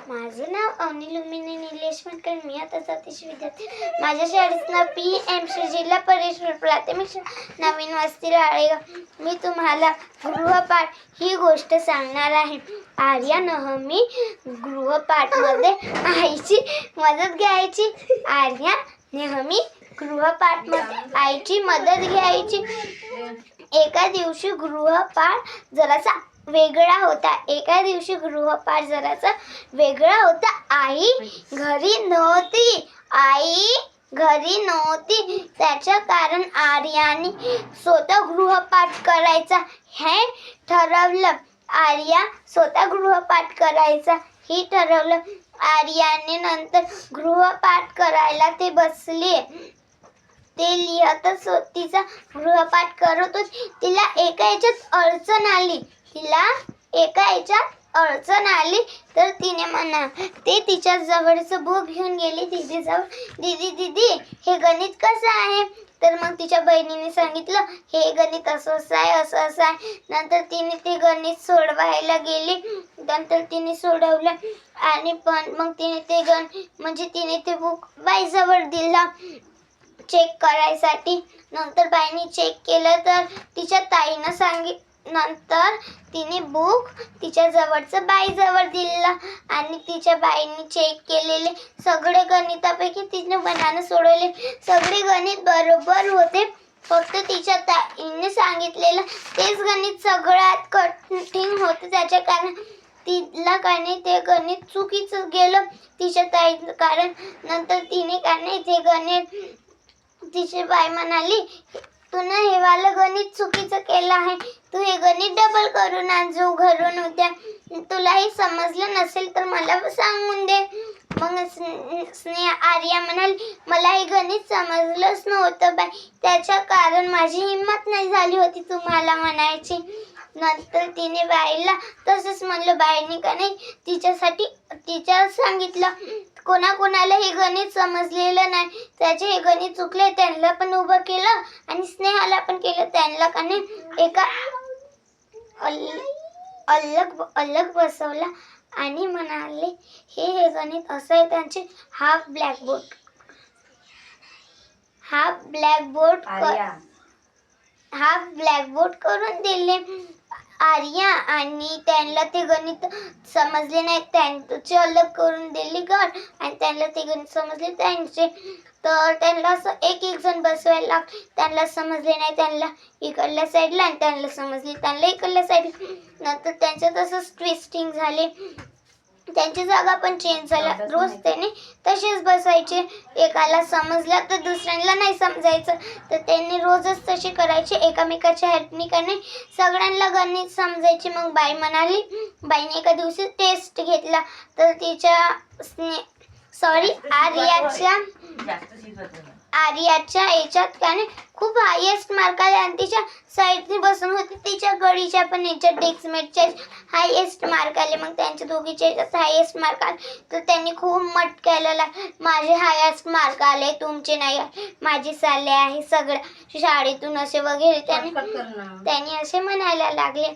माझे नाव अवनी लुमिनी निलेश मटकर. मी आता 4थी विद्यार्थी. माझ्या शाळेचं नाव PM श्री जिल्हा परिषद प्राथमिक शाळा नवीन वस्ती राळेगाव. मी तुम्हाला गृहपाठ ही गोष्ट सांगणार आहे. आर्या नेहमी गृहपाठमध्ये आईची मदत घ्यायची. आर्या नेहमी गृहपाठमध्ये आईची मदत घ्यायची. एका दिवशी गृहपाठ जरासा वेगळा होता. आई घरी नव्हती. त्याचं कारण आर्याने स्वतः गृहपाठ करायचा हे ठरवलं. आर्याने नंतर गृहपाठ करायला ते बसले. ते लिहतच तिचा गृहपाठ करत होती. तिला एका याच्यात अडचण आली तर तिने ते तिच्या जवळचं बुक घेऊन गेली दीदीजवळ. दीदी हे गणित कसं आहे? तर मग तिच्या बहिणीने सांगितलं हे गणित असं आहे. नंतर तिने ते गणित सोडवायला गेली. नंतर तिने सोडवलं आणि पण मग तिने ते बुक बाईजवळ दिलं चेक करायसाठी. नंतर बाईने चेक केलं तर तिच्या ताईनं नंतर तिने बुक तिच्या जवळचं बाईजवळ दिलं आणि तिच्या बाईने चेक केलेले सगळे गणितापैकी तिने बनानं सोडवले. सगळे गणित बरोबर होते. फक्त तिच्या ताईने सांगितलेलं तेच गणित सगळ्यात कठीण होतं. त्याच्या कारण तिला ते गणित चुकीचं गेलं तिच्या ताई कारण. नंतर तिने ते गणित तिची बाई म्हणाली तूने हे वालं गणित चुकीचं केलं आहे. तू हे गणित डबल करून आण जो घरून उद्या. तुलाही समजलं नसेल तर मला सांगून दे. मग आर्या म्हणाली मला हे गणित समजलंच नव्हतं बाई. त्याच्या कारण माझी हिंमत नाही झाली होती तुम्हाला म्हणायची. नंतर तिने बाईला तसंच म्हणलं. बाईने तिच्या सांगितलं कोणाकोणाला हे गणित समजलेलं नाही त्याचे हे गणित चुकले त्यांना पण उभं केलं आणि स्नेहाला पण केलं. त्यांना एका अलग बसवला आणि म्हणाले हे गणित असं आहे. त्यांचे हाफ ब्लॅकबोर्ड करून दिले. आर्या आणि त्यांना ते गणित समजले नाही त्यांचे अलग करून दिले गट आणि त्यांना ते गणित समजले त्यांचे. तर त्यांना असं एक जण बसवायला लागले. त्यांना समजले नाही त्यांना इकडल्या साईडला आणि त्यांना समजले त्यांना इकडल्या साईडला. नंतर त्यांचं तसंच ट्विस्टिंग झाले. त्यांची जागा पण चेंज झाला. रोज त्याने तसेच बसायचे. एकाला समजलं तर दुसऱ्यांना नाही समजायचं तर त्यांनी रोजच तसे करायचे. एकामेकाच्या हेल्पने सगळ्यांना गणित समजायचे. मग बाईने एका दिवशी टेस्ट घेतला तर आर्याच्या याच्यात खूप हायेस्ट मार्क आले आणि तिच्या साईडने बसून होती. तिच्या गडीच्या पण याच्यात डेस्कमेटच्या हायेस्ट मार्क आले. मग त्यांच्या दोघीच्या याच्यात हायेस्ट मार्क आले तर त्यांनी खूप मटकायला लागले. माझे हायेस्ट मार्क आले तुमचे नाही आले. माझे चालले आहे सगळ्या शाळेतून असे वगैरे त्यांनी असे म्हणायला लागले.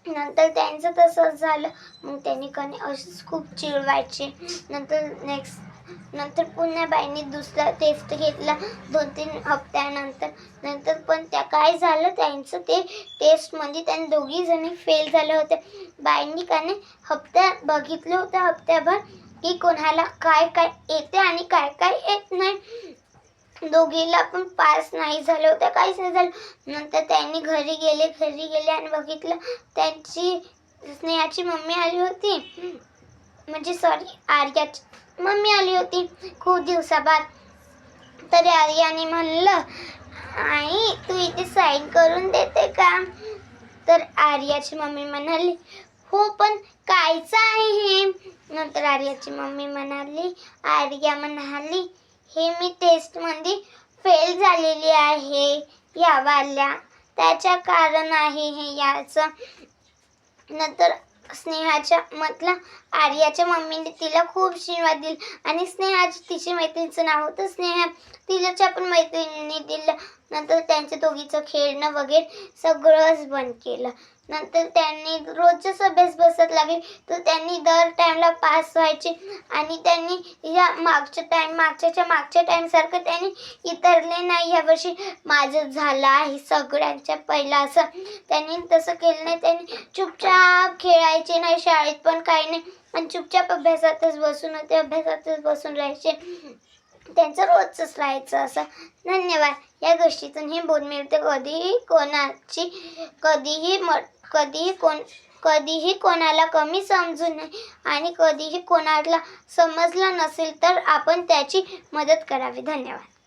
नंतर त्यांचं तसंच झालं. मग त्यांनी असेच खूप चिडवायचे. नंतर पुन्हा बाईने दुसरा टेस्ट घेतला 2-3 हप्त्यानंतर. पण काय झालं त्यांचं ते टेस्टमध्ये त्यांनी दोघी जणी फेल झाले होते. बाईंनी बघितलं होतं हप्त्याभर की कोणाला काय येते आणि काय येत नाही. दोघीला पण पास नाही झाले होते काहीच नाही झालं. नंतर त्यांनी घरी गेले आणि बघितलं त्यांची स्नेहाची मम्मी आली होती. आर्याची मम्मी आली होती खूप दिवसाबाद. तर आर्याने म्हणलं आई तू इथे साईन करून देते का? तर आर्याची मम्मी म्हणाली हो पण कायचं आहे हे? नंतर आर्या म्हणाली हे मी टेस्टमध्ये फेल झालेली आहे यावाल्या त्याच्या कारण आहे हे याचं. नंतर आर्याच्या मम्मीने तिला खूप आशीर्वाद दिला आणि तिची मैत्रिणीचं नाव होतं स्नेहा. तिच्या पण मैत्रिणीने दिलं. नंतर त्यांच्या दोघीचं खेळणं वगैरे सगळंच बंद केलं. नंतर त्यांनी रोजचाच अभ्यास बसत लागले तर त्यांनी दर टाईमला पास व्हायचे आणि त्यांनी या मागच्या टाईमसारखं त्यांनी इतरले नाही. यावर्षी माझं झालं आहे सगळ्यांच्या पहिला असं त्यांनी तसं केलं नाही. त्यांनी चुपचाप खेळायचे नाही, शाळेत पण काही नाही आणि चुपचाप अभ्यासातच बसून राहायचे. त्यांचं रोजच राहायचं असं. धन्यवाद. या गोष्टीतून हे बोध मिळते कधीही कोणाला कमी समजू नये आणि कधीही कोणाला समजलं नसेल तर आपण त्याची मदत करावी. धन्यवाद.